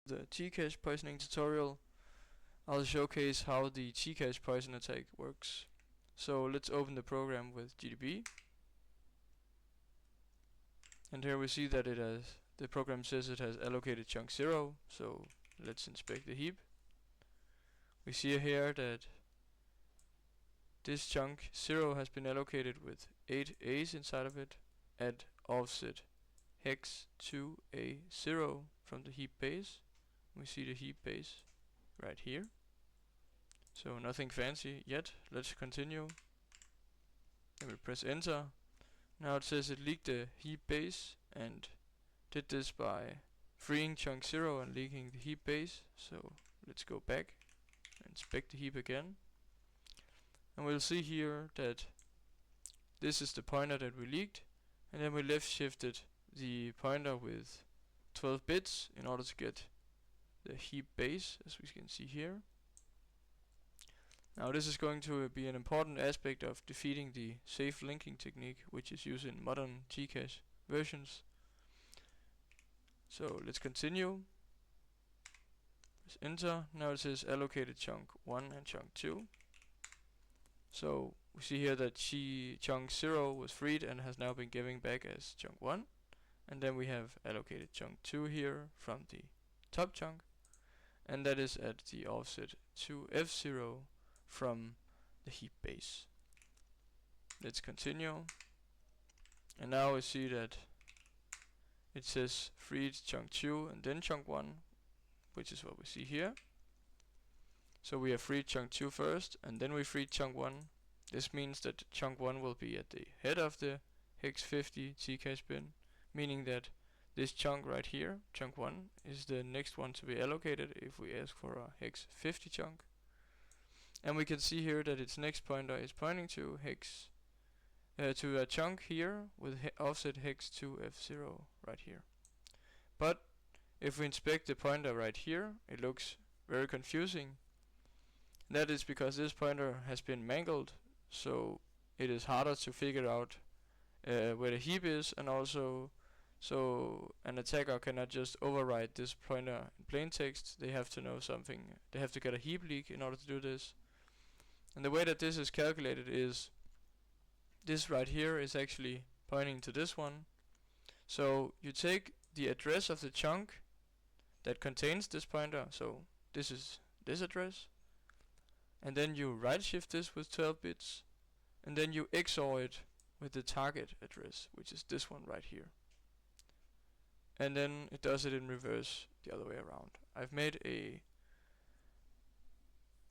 The Tcache poisoning tutorial, I'll showcase how the Tcache poison attack works. So let's open the program with GDB. And here we see that the program says it has allocated chunk 0, so let's inspect the heap. We see here that this chunk 0 has been allocated with 8 A's inside of it at offset hex 2A0 from the heap base. We see the heap base right here. So nothing fancy yet. Let's continue. Then we press enter. Now it says it leaked the heap base and did this by freeing chunk 0 and leaking the heap base. So let's go back and inspect the heap again. And we'll see here that this is the pointer that we leaked, and then we left shifted the pointer with 12 bits in order to get the heap base, as we can see here. Now this is going to be an important aspect of defeating the safe linking technique, which is used in modern Tcache versions. So let's continue. Press enter. Now it says allocated chunk 1 and chunk 2. So we see here that chunk 0 was freed and has now been given back as chunk 1. And then we have allocated chunk 2 here from the top chunk, and that is at the offset 2F0 from the heap base. Let's continue. And now we see that it says freed chunk 2 and then chunk 1, which is what we see here. So we have freed chunk 2 first, and then we freed chunk 1. This means that chunk 1 will be at the head of the hex 50 Tcache bin, meaning that this chunk right here, chunk 1, is the next one to be allocated if we ask for a hex 50 chunk. And we can see here that its next pointer is pointing to hex to a chunk here with offset hex 2F0 right here. But if we inspect the pointer right here, it looks very confusing. That is because this pointer has been mangled, so it is harder to figure out where the heap is, and also so an attacker cannot just override this pointer in plain text. They have to know something. They have to get a heap leak in order to do this. And the way that this is calculated is this right here is actually pointing to this one. So you take the address of the chunk that contains this pointer, so this is this address, and then you right shift this with 12 bits, and then you XOR it with the target address, which is this one right here. And then it does it in reverse the other way around. I've made a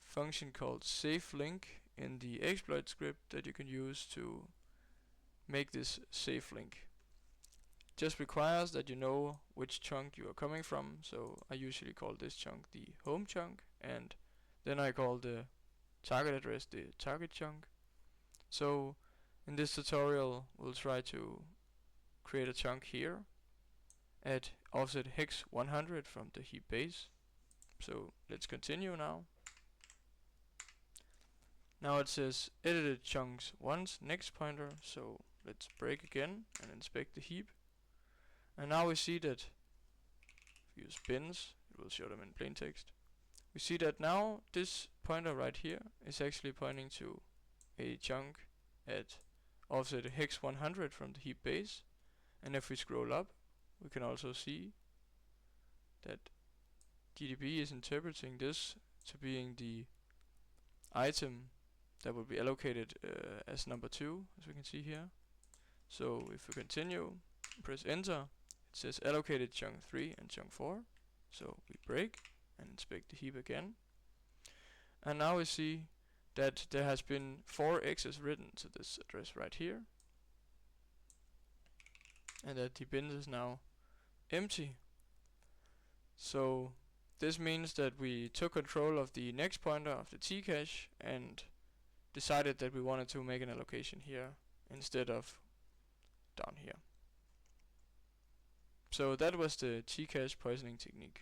function called safe link in the exploit script that you can use to make this safe link. Just requires that you know which chunk you are coming from, so I usually call this chunk the home chunk, and then I call the target address the target chunk. So in this tutorial we'll try to create a chunk here at offset hex 100 from the heap base. So let's continue now. Now it says edited chunks 1's next pointer, so let's break again and inspect the heap. And now we see that if we use bins, it will show them in plain text. We see that now this pointer right here is actually pointing to a chunk at offset hex 100 from the heap base. And if we scroll up, we can also see that GDB is interpreting this to being the item that will be allocated as number 2, as we can see here. So if we continue, press enter, it says allocated chunk 3 and chunk 4. So we break and inspect the heap again. And now we see that there has been 4 X's written to this address right here, and that the bin is now empty. So this means that we took control of the next pointer of the Tcache and decided that we wanted to make an allocation here instead of down here. So that was the Tcache poisoning technique.